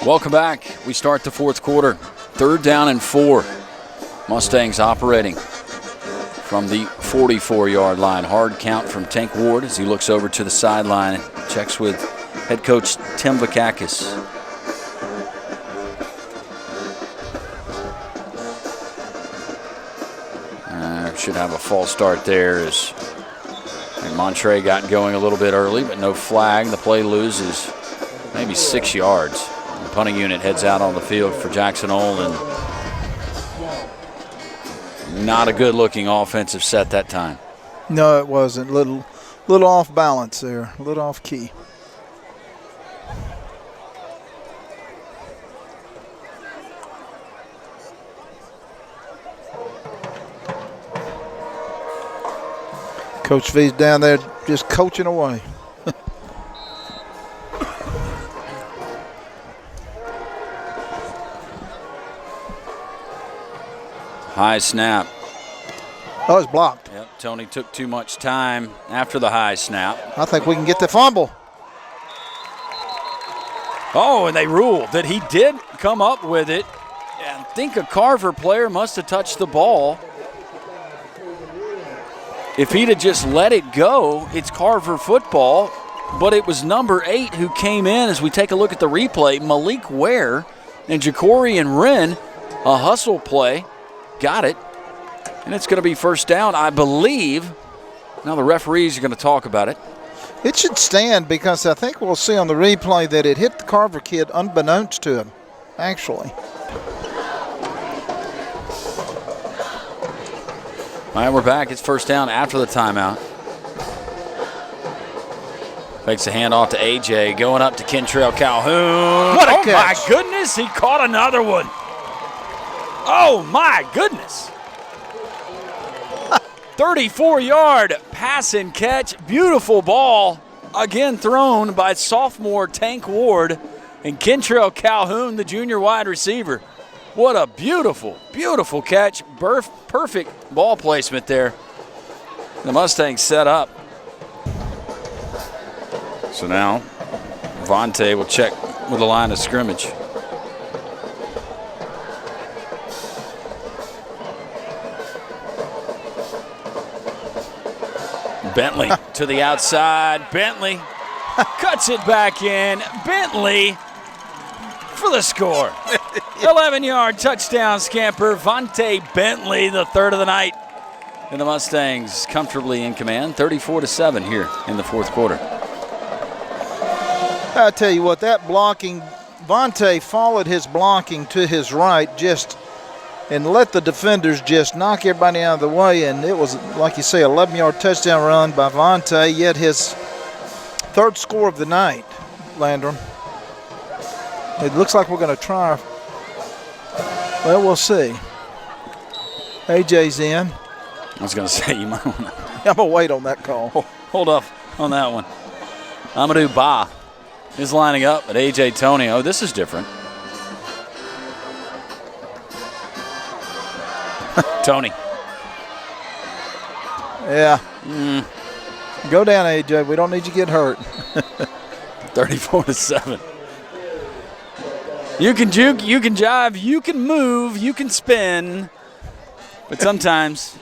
Welcome back. We start the fourth quarter. 3rd down and 4. Mustangs operating from the 44-yard line. Hard count from Tank Ward as he looks over to the sideline and checks with head coach Tim Vakakis. Should have a false start there as Montre got going a little bit early, but no flag. The play loses maybe 6 yards. The punting unit heads out on the field for Jackson Olin. Not a good-looking offensive set that time. No, it wasn't. Little off balance there, a little off key. Coach V's down there just coaching away. High snap. Oh, it's blocked. Yep, Tony took too much time after the high snap. I think we can get the fumble. Oh, and they ruled that he did come up with it. I think a Carver player must have touched the ball. If he'd have just let it go, it's Carver football. But it was number 8 who came in as we take a look at the replay. Malik Ware and Ja'Cory and Wren, a hustle play. Got it. And it's going to be first down, I believe. Now the referees are going to talk about it. It should stand because I think we'll see on the replay that it hit the Carver kid unbeknownst to him, actually. All right, we're back. It's first down after the timeout. Fakes a handoff to AJ, going up to Kentrell Calhoun. What a catch. My goodness, he caught another one. Oh, my goodness. 34-yard pass and catch. Beautiful ball. Again thrown by sophomore Tank Ward and Kentrell Calhoun, the junior wide receiver. What a beautiful, beautiful catch. Perfect ball placement there. The Mustangs set up. So now Vontae will check with the line of scrimmage. Bentley to the outside. Bentley cuts it back in. Bentley for the score. 11-yard touchdown scamper. Vontae Bentley, the 3rd of the night. And the Mustangs comfortably in command, 34-7 here in the fourth quarter. I tell you what, that blocking, Vontae followed his blocking to his right and let the defenders just knock everybody out of the way. And it was, like you say, 11-yard touchdown run by Vontae, yet his 3rd score of the night, Landrum. It looks like we're going to try. Well, we'll see. AJ's in. I was going to say, you might want to. I'm going to wait on that call. Hold up on that one. Amadou Ba is lining up at AJ Tony. Oh, this is different. Tony. Yeah. Go down, AJ. We don't need you to get hurt. 34-7. You can juke, you can jive, you can move, you can spin, but sometimes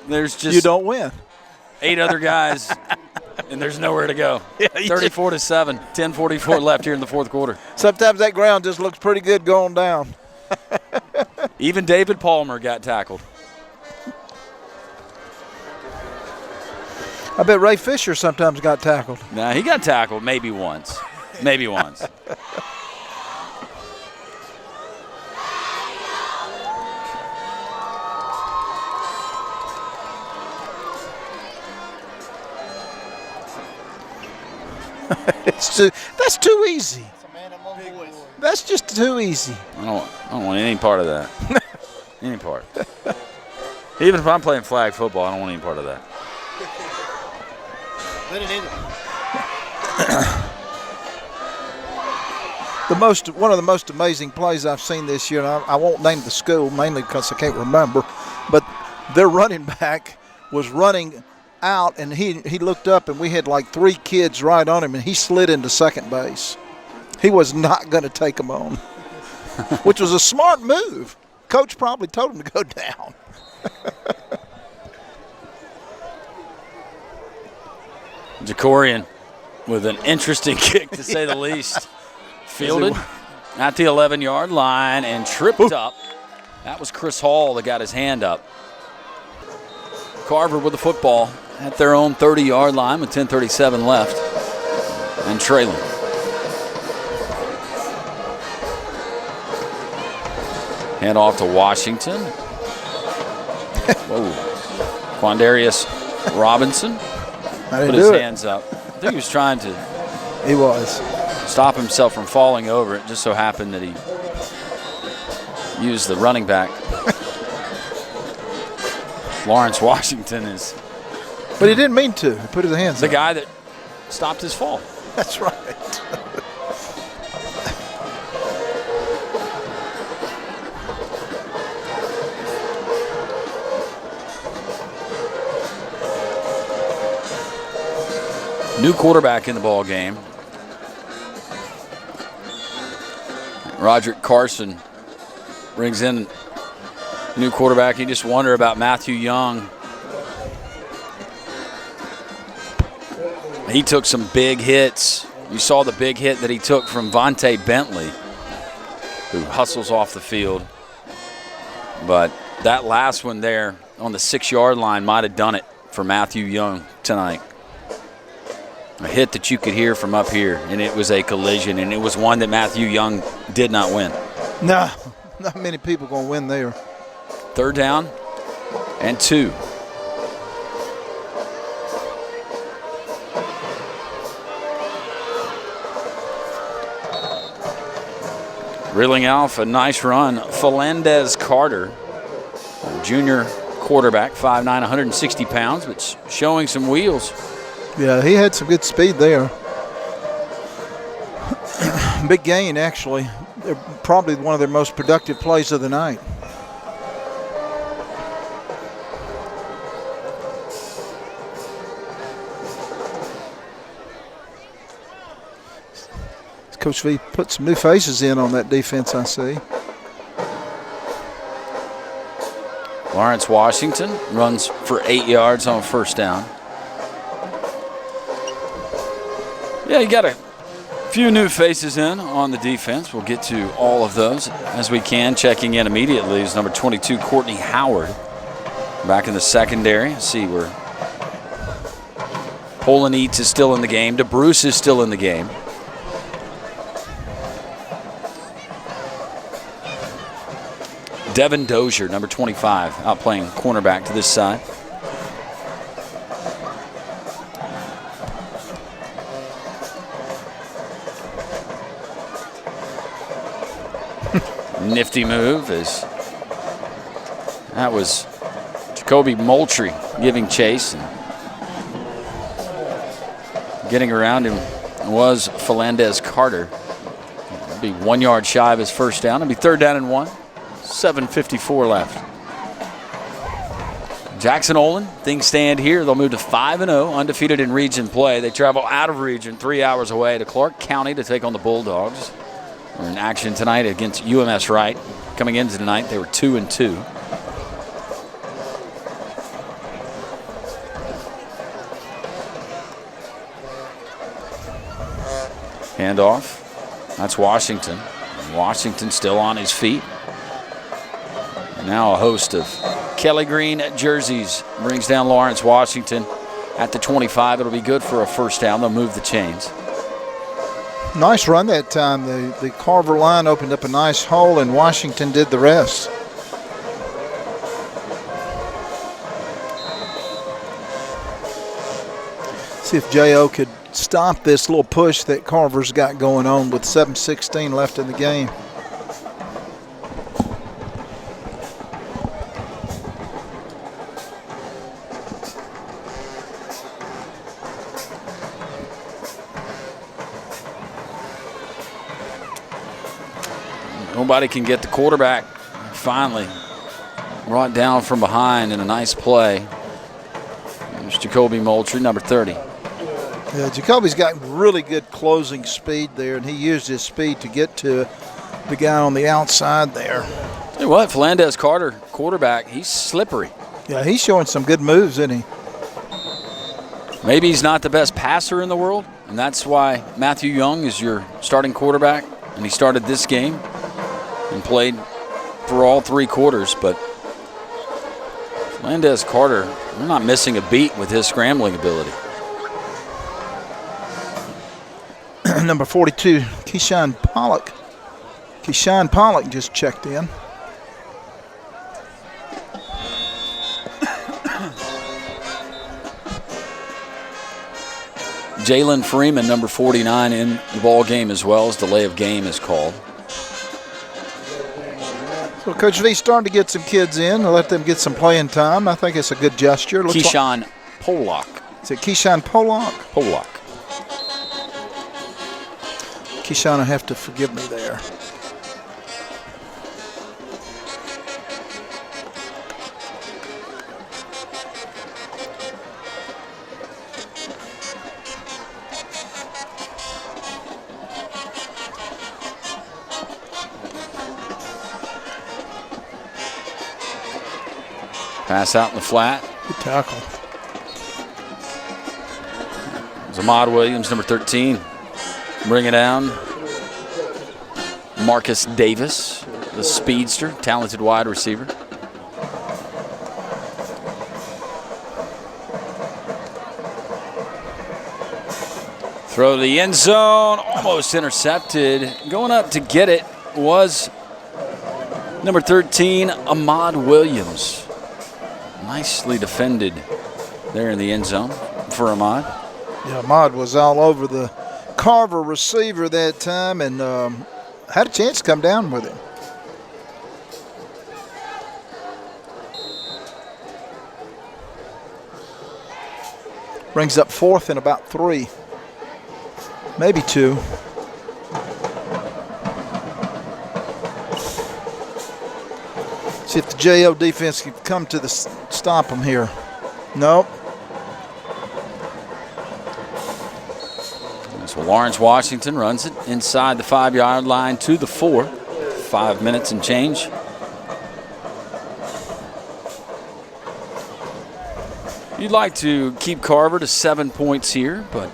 there's just you don't win. 8 other guys, and there's nowhere to go. 34-7, 10:44 left here in the fourth quarter. Sometimes that ground just looks pretty good going down. Even David Palmer got tackled. I bet Ray Fisher sometimes got tackled. Nah, he got tackled maybe once. Maybe once. That's too easy. That's just too easy. I don't want any part of that. Any part. Even if I'm playing flag football, I don't want any part of that. One of the most amazing plays I've seen this year, and I won't name the school mainly because I can't remember, but their running back was running out, and he looked up, and we had like 3 kids right on him, and he slid into second base. He was not going to take them on, which was a smart move. Coach probably told him to go down. Jacorian with an interesting kick, to say the least. Fielded at the 11-yard line and tripped up. That was Chris Hall that got his hand up. Carver with the football at their own 30-yard line with 10:37 left and trailing. Hand off to Washington. Whoa. Quandarius Robinson put his hands up. I think he was trying to stop himself from falling over. It just so happened that he used the running back. Lawrence Washington is. But he didn't mean to. He put his hands up. The guy that stopped his fall. That's right. New quarterback in the ball game. Roderick Carson brings in new quarterback. You just wonder about Matthew Young. He took some big hits. You saw the big hit that he took from Vontae Bentley, who hustles off the field. But that last one there on the 6-yard line might have done it for Matthew Young tonight. A hit that you could hear from up here, and it was a collision, and it was one that Matthew Young did not win. No, not many people going to win there. 3rd down and 2. Reeling off a nice run, Falandez Carter, junior quarterback, 5'9", 160 pounds, but showing some wheels. Yeah, he had some good speed there. Big gain, actually. They're probably one of their most productive plays of the night. Coach V put some new faces in on that defense, I see. Lawrence Washington runs for 8 yards on 1st down. Yeah, you got a few new faces in on the defense. We'll get to all of those as we can. Checking in immediately is number 22, Courtney Howard. Back in the secondary. See where Olin is still in the game. DeBruce is still in the game. Devin Dozier, number 25, out playing cornerback to this side. Nifty move as that was Jacoby Moultrie giving chase, and getting around him was Falandez Carter. It'll be 1 yard shy of his 1st down. It'll be 3rd down and 1. 7:54 left. Jackson Olin, things stand here. They'll move to 5-0, undefeated in region play. They travel out of region 3 hours away to Clark County to take on the Bulldogs. They're in action tonight against UMS Wright. Coming into tonight, they were 2-2. Handoff. That's Washington. Washington still on his feet. Now a host of Kelly Green jerseys brings down Lawrence Washington at the 25. It'll be good for a 1st down. They'll move the chains. Nice run that time. The Carver line opened up a nice hole, and Washington did the rest. See if J.O. could stop this little push that Carver's got going on with 7:16 left in the game. Nobody can get the quarterback. Finally brought down from behind in a nice play. There's Jacoby Moultrie, number 30. Yeah, Jacoby's got really good closing speed there, and he used his speed to get to the guy on the outside there. Tell you what, Fernandez Carter, quarterback, he's slippery. Yeah, he's showing some good moves, isn't he? Maybe he's not the best passer in the world, and that's why Matthew Young is your starting quarterback, and he started this game and played for all 3 quarters. But Fernandez Carter, we're not missing a beat with his scrambling ability. Number 42, Keyshawn Pollock. Keyshawn Pollock just checked in. Jalen Freeman, number 49, in the ball game as well, as delay of game is called. So Coach V starting to get some kids in and let them get some playing time. I think it's a good gesture. Keyshawn Pollock. Is it Keyshawn Pollock? Pollock. Keyshawn will have to forgive me there. Pass out in the flat. Good tackle. It's Ahmad Williams, number 13. Bring it down. Marcus Davis, the speedster, talented wide receiver. Throw to the end zone, almost intercepted. Going up to get it was number 13, Ahmad Williams. Nicely defended there in the end zone for Ahmad. Yeah, Ahmad was all over the Carver receiver that time and had a chance to come down with him. Brings up 4th and about 3, maybe 2. See if the JO defense can come to the stop them here. Nope. So Lawrence Washington runs it inside the 5-yard line to the 4. 5 minutes and change. You'd like to keep Carver to 7 points here, but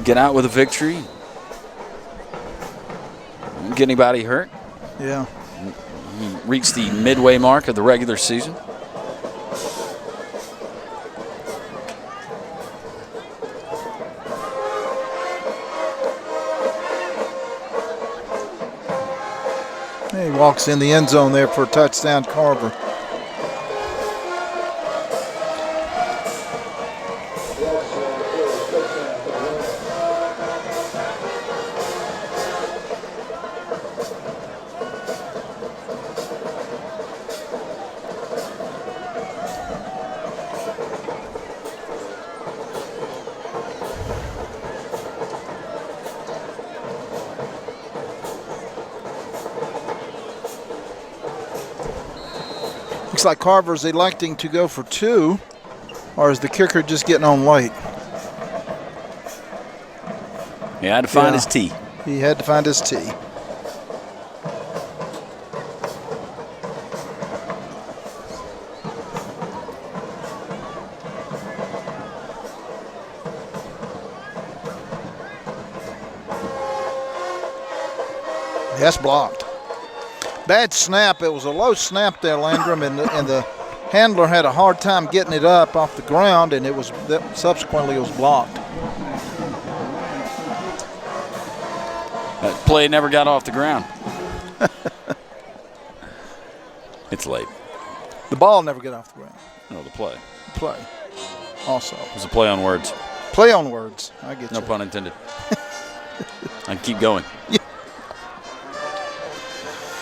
get out with a victory. Don't get anybody hurt. Yeah. Reach the midway mark of the regular season. He walks in the end zone there for a touchdown, Carver. Looks like Carver's electing to go for 2, or is the kicker just getting on late? He had to find his tee. He had to find his tee. That's blocked. Bad snap. It was a low snap there, Landrum, and the handler had a hard time getting it up off the ground, and subsequently it was blocked. That play never got off the ground. It's late. The ball never got off the ground. No, the play. Play. Also. It was a play on words. Play on words. I get you. No pun intended. I can keep going. Yeah.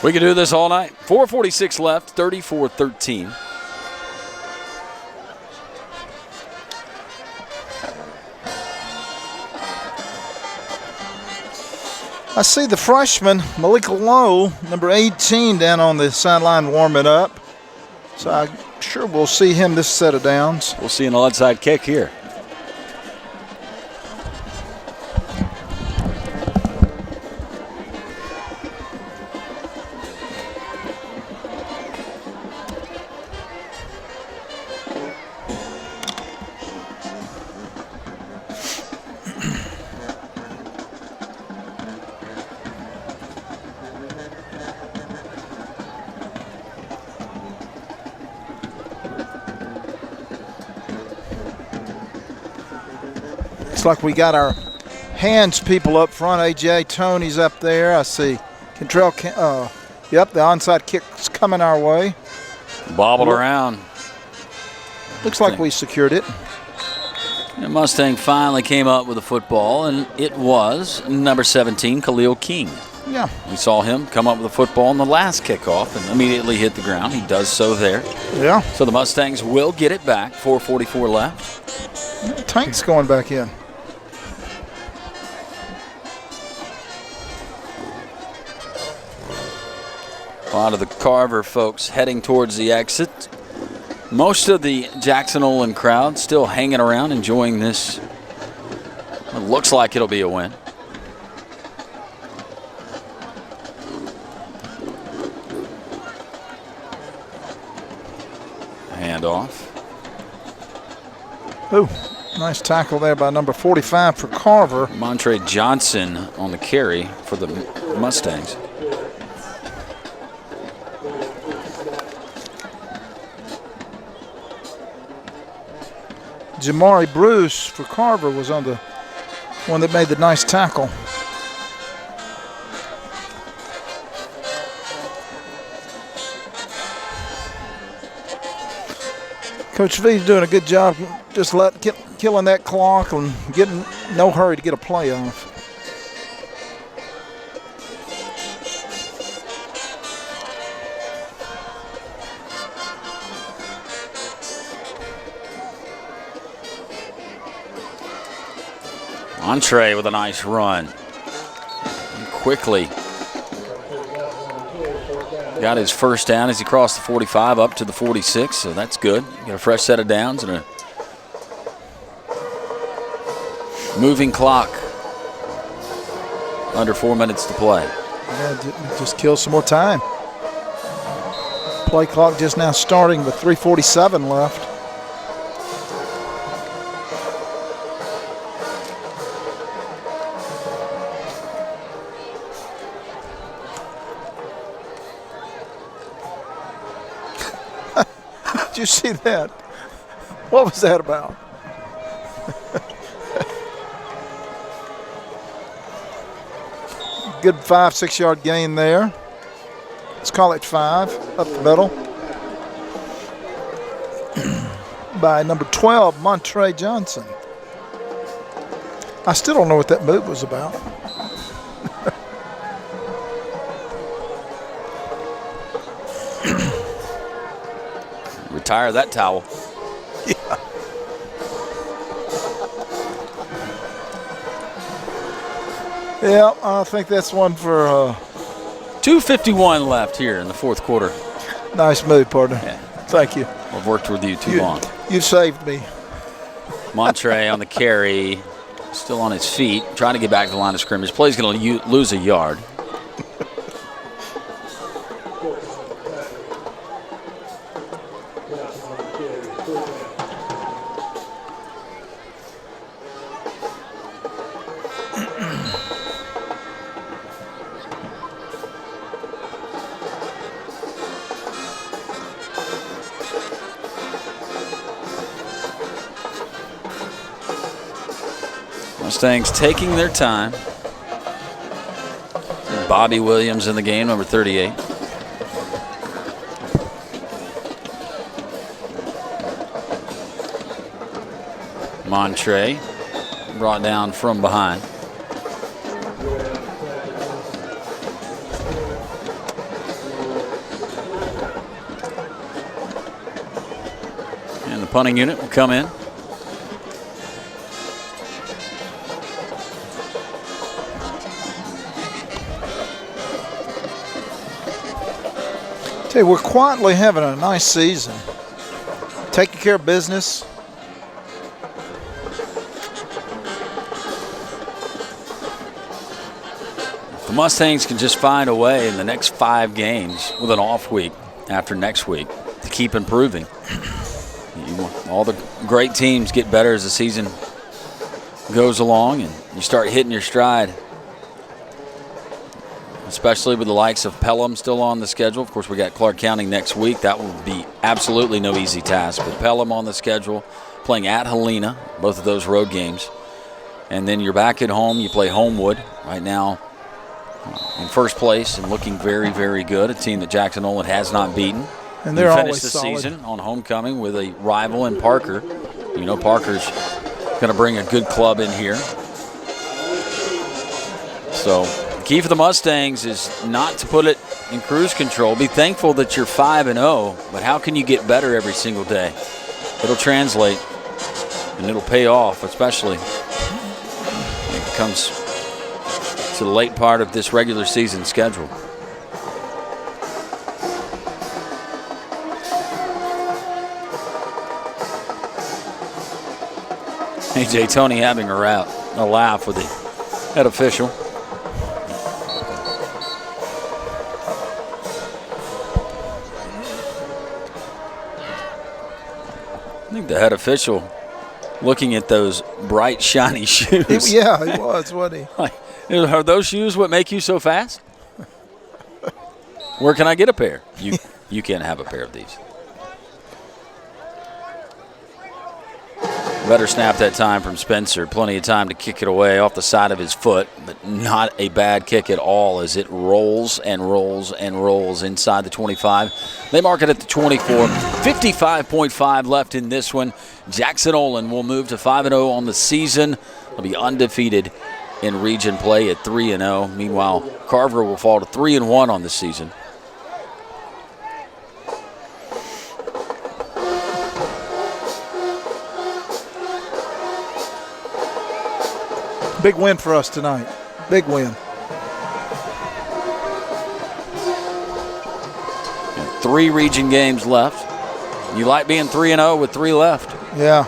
We could do this all night. 4:46 left, 34-13. I see the freshman, Malik Lowe, number 18, down on the sideline warming up. So I'm sure we'll see him this set of downs. We'll see an onside kick here. Looks like we got our hands people up front. AJ Tony's up there. I see Cantrell. Yep, the onside kick's coming our way. Bobbled around. Looks like we secured it. And Mustang finally came up with a football, and it was number 17, Khalil King. Yeah. We saw him come up with a football in the last kickoff and immediately hit the ground. He does so there. Yeah. So the Mustangs will get it back. 4:44 left. Tank's going back in. A lot of the Carver folks heading towards the exit. Most of the Jackson Olin crowd still hanging around, enjoying this. It looks like it'll be a win. Handoff. Ooh, nice tackle there by number 45 for Carver. Montre Johnson on the carry for the Mustangs. Jamari Bruce for Carver was on the one that made the nice tackle. Coach V's doing a good job just killing that clock and getting no hurry to get a play off. Entree with a nice run. And quickly got his first down as he crossed the 45 up to the 46, so that's good. Got a fresh set of downs and a moving clock. Under 4 minutes to play. Yeah, just kill some more time. Play clock just now starting with 3:47 left. Did you see that? What was that about? Good 5-6 yard gain there. Let's call it 5 up the middle. By number 12, Montre Johnson. I still don't know what that move was about. Retire that towel. Yeah. Yeah, I think that's one for 2:51 left here in the fourth quarter. Nice move, partner. Yeah. Thank you. I've worked with you too long. You saved me. Montre on the carry, still on his feet, trying to get back to the line of scrimmage. Play's going to lose a yard. Mustangs taking their time. Bobby Williams in the game, number 38. Montre brought down from behind. And the punting unit will come in. Hey, we're quietly having a nice season. Taking care of business. The Mustangs can just find a way in the next 5 games with an off week after next week to keep improving. All the great teams get better as the season goes along and you start hitting your stride. Especially with the likes of Pelham still on the schedule. Of course, we got Clark County next week. That will be absolutely no easy task. But Pelham on the schedule, playing at Helena, both of those road games. And then you're back at home. You play Homewood right now in first place and looking very, very good. A team that Jackson Olin has not beaten. And they're finished always the solid. season on homecoming with a rival in Parker. You know Parker's going to bring a good club in here. So the key for the Mustangs is not to put it in cruise control. Be thankful that you're 5-0, but how can you get better every single day? It'll translate and it'll pay off, especially when it comes to the late part of this regular season schedule. AJ Tony having a laugh with the head official. I think the head official looking at those bright, shiny shoes. Yeah, he was, wasn't he? Like, are those shoes what make you so fast? Where can I get a pair? You can't have a pair of these. Better snap that time from Spencer. Plenty of time to kick it away off the side of his foot, but not a bad kick at all as it rolls and rolls and rolls inside the 25. They mark it at the 24. 55.5 left in this one. Jackson Olin will move to 5-0 on the season. They'll be undefeated in region play at 3-0. Meanwhile, Carver will fall to 3-1 on the season. Big win for us tonight. Big win. 3 region games left. You like being 3-0 with 3 left. Yeah.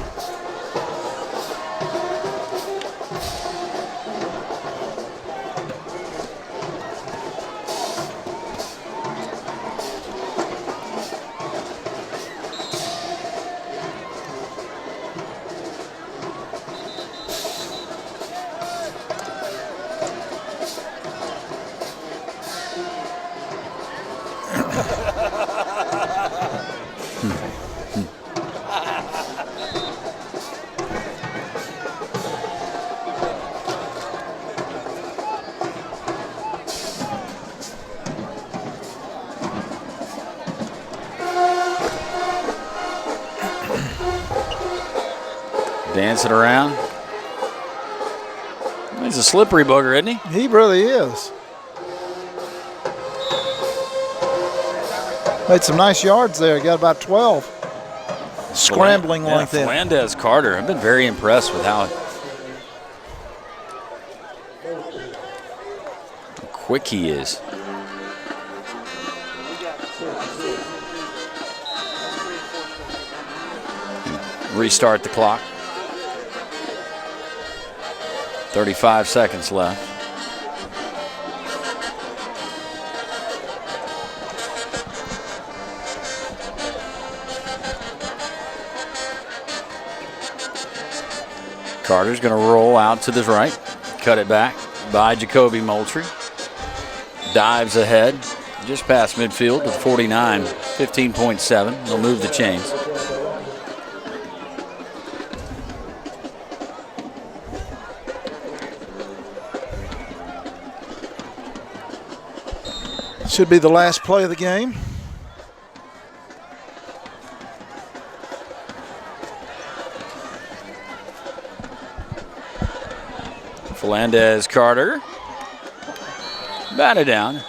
Dancing around. He's a slippery bugger, isn't he? He really is. Made some nice yards there. Got about 12. Scrambling like that. Fernandez Carter. I've been very impressed with how quick he is. Restart the clock. 35 seconds left. Carter's going to roll out to the right. Cut it back by Jacoby Moultrie. Dives ahead just past midfield to 49, 15.7. They'll move the chains. Should be the last play of the game. Fernandez Carter. Batted down.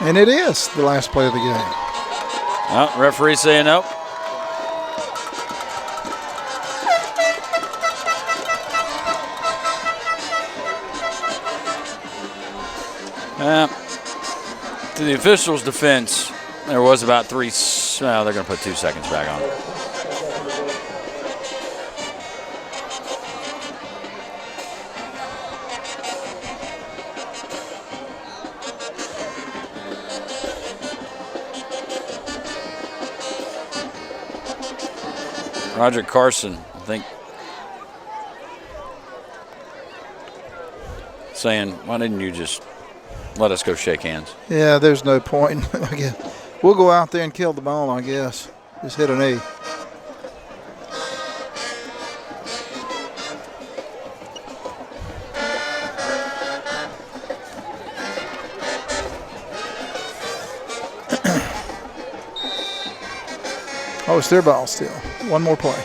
And it is the last play of the game. Oh, referee saying nope. To the officials' defense, there was about 3. Well, they're going to put 2 seconds back on. Roger Carson, I think, saying, why didn't you just let us go shake hands? Yeah, there's no point. We'll go out there and kill the ball, I guess. Just hit an E. Oh, it's their ball still. One more play.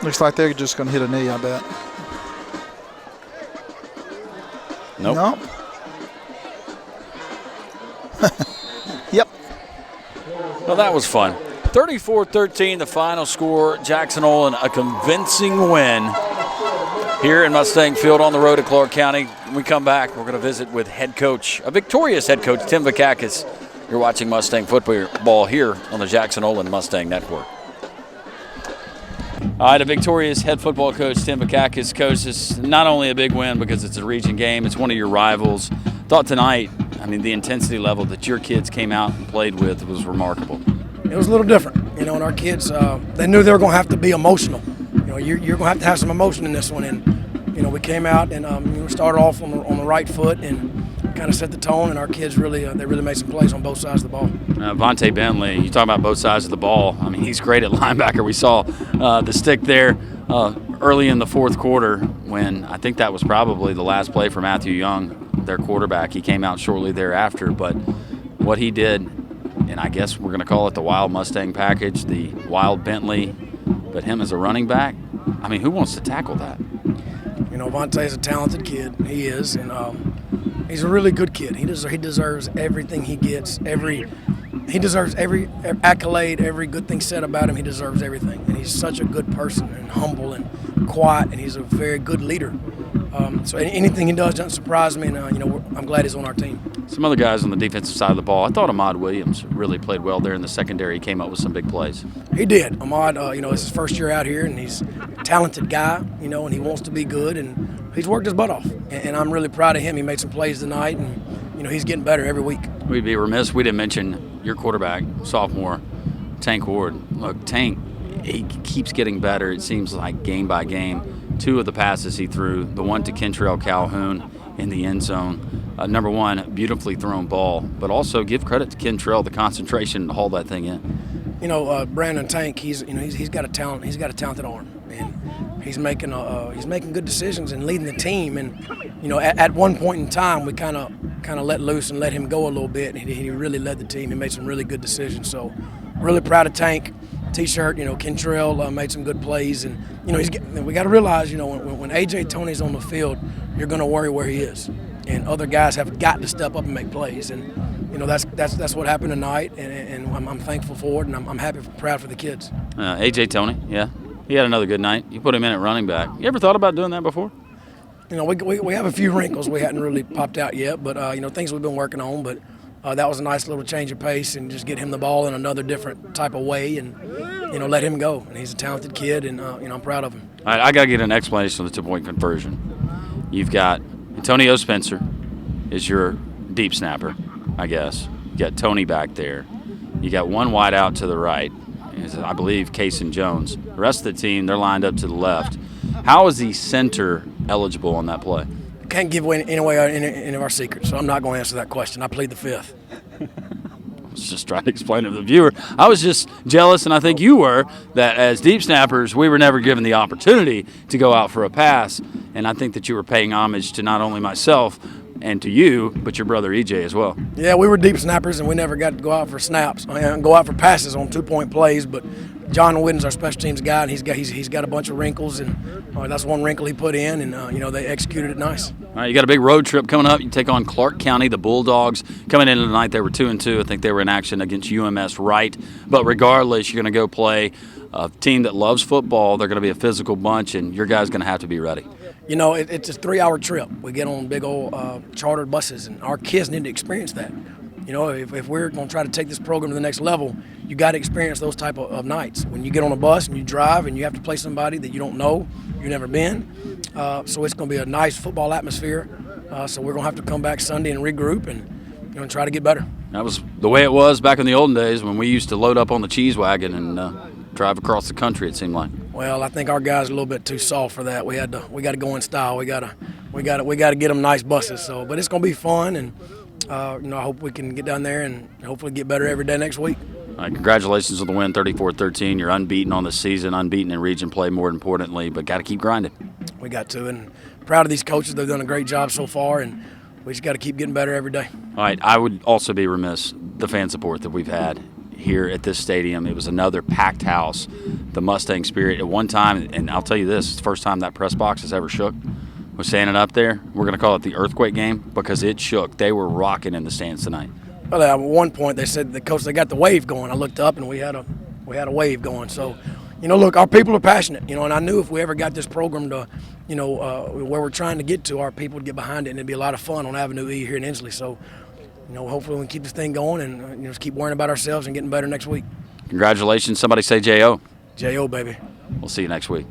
Looks like they're just going to hit a knee, I bet. Nope. Yep. Well, that was fun. 34-13, the final score. Jackson Olin, a convincing win here in Mustang Field on the road to Clark County. When we come back, we're going to visit with a victorious head coach, Tim Vakakis. You're watching Mustang football here on the Jackson Olin Mustang Network. All right, a victorious head football coach, Tim Vakakis. Coach, is not only a big win because it's a region game, it's one of your rivals. Thought tonight, the intensity level that your kids came out and played with was remarkable. It was a little different, and our kids, they knew they were going to have to be emotional. You're going to have some emotion in this one, and we came out and we started off on the right foot and kind of set the tone, and our kids really made some plays on both sides of the ball. Vontae Bentley, you talk about both sides of the ball. He's great at linebacker. We saw the stick there early in the fourth quarter when I think that was probably the last play for Matthew Young, their quarterback. He came out shortly thereafter, but what he did, and I guess we're going to call it the Wild Mustang package, the Wild Bentley, but him as a running back, who wants to tackle that? Vontae's a talented kid. He is, and he's a really good kid. He deserves everything he gets. He deserves every accolade, every good thing said about him. He deserves everything, and he's such a good person and humble and quiet, and he's a very good leader. So anything he does doesn't surprise me, and I'm glad he's on our team. Some other guys on the defensive side of the ball, I thought Ahmad Williams really played well there in the secondary. He came up with some big plays. He did. Ahmad, it's his first year out here, and he's a talented guy, and he wants to be good, and he's worked his butt off. And I'm really proud of him. He made some plays tonight, and he's getting better every week. We'd be remiss we didn't mention your quarterback, sophomore, Tank Ward. Look, Tank, he keeps getting better. It seems like game by game. 2 of the passes he threw, the one to Kentrell Calhoun in the end zone. Number one, beautifully thrown ball, but also give credit to Kentrell, the concentration to haul that thing in. Brandon Tank, he's got a talent. He's got a talented arm, and he's making good decisions and leading the team. And at one point in time, we kind of let loose and let him go a little bit, and he really led the team. He made some really good decisions. So, really proud of Tank. T-shirt, Kentrell made some good plays, and we got to realize, when AJ Tony's on the field, you're going to worry where he is, and other guys have got to step up and make plays, and that's what happened tonight, and I'm thankful for it, and I'm happy, proud for the kids. AJ Tony, yeah, he had another good night. You put him in at running back. You ever thought about doing that before? We have a few wrinkles we hadn't really popped out yet, but things we've been working on, but. That was a nice little change of pace and just get him the ball in another different type of way and, let him go. And he's a talented kid, and, I'm proud of him. All right, I got to get an explanation of the two-point conversion. You've got Antonio Spencer is your deep snapper, I guess. You got Tony back there. You got one wide out to the right. I believe Case and Jones. The rest of the team, they're lined up to the left. How is the center eligible on that play? Can't give away any of our secrets, so I'm not going to answer that question. I plead the fifth. I was just trying to explain to the viewer. I was just jealous, and I think you were, that as deep snappers, we were never given the opportunity to go out for a pass, and I think that you were paying homage to not only myself and to you, but your brother EJ as well. Yeah, we were deep snappers, and we never got to go out for snaps and go out for passes on 2-point plays, but John Whidden's our special teams guy, and he's got a bunch of wrinkles, and that's one wrinkle he put in, and they executed it nice. All right, you got a big road trip coming up. You take on Clark County, the Bulldogs. Coming in tonight, they were 2-2. I think they were in action against UMS Wright. But regardless, you're going to go play a team that loves football. They're going to be a physical bunch, and your guys going to have to be ready. It's a 3-hour trip. We get on big old chartered buses, and our kids need to experience that. If we're going to try to take this program to the next level, you got to experience those type of nights. When you get on a bus and you drive and you have to play somebody that you don't know, you've never been. So it's going to be a nice football atmosphere. So we're going to have to come back Sunday and regroup and try to get better. That was the way it was back in the olden days when we used to load up on the cheese wagon and drive across the country, it seemed like. Well, I think our guys are a little bit too soft for that. We got to go in style. We got to get them nice buses. So, but it's going to be fun, and I hope we can get down there and hopefully get better every day next week. All right, congratulations on the win, 34-13. You're unbeaten on the season, unbeaten in region play more importantly, but got to keep grinding. We got to, and proud of these coaches. They've done a great job so far, and we just got to keep getting better every day. All right, I would also be remiss, the fan support that we've had here at this stadium. It was another packed house. The Mustang spirit at one time, and I'll tell you this, it's the first time that press box has ever shook. Was standing up there. We're going to call it the earthquake game because it shook. They were rocking in the stands tonight. Well, at one point they said they got the wave going. I looked up and we had a wave going. So, look, our people are passionate, and I knew if we ever got this program to, where we're trying to get to, our people would get behind it, and it'd be a lot of fun on Avenue E here in Inslee. So, hopefully we can keep this thing going and just keep worrying about ourselves and getting better next week. Congratulations. Somebody say J.O. J.O., baby. We'll see you next week.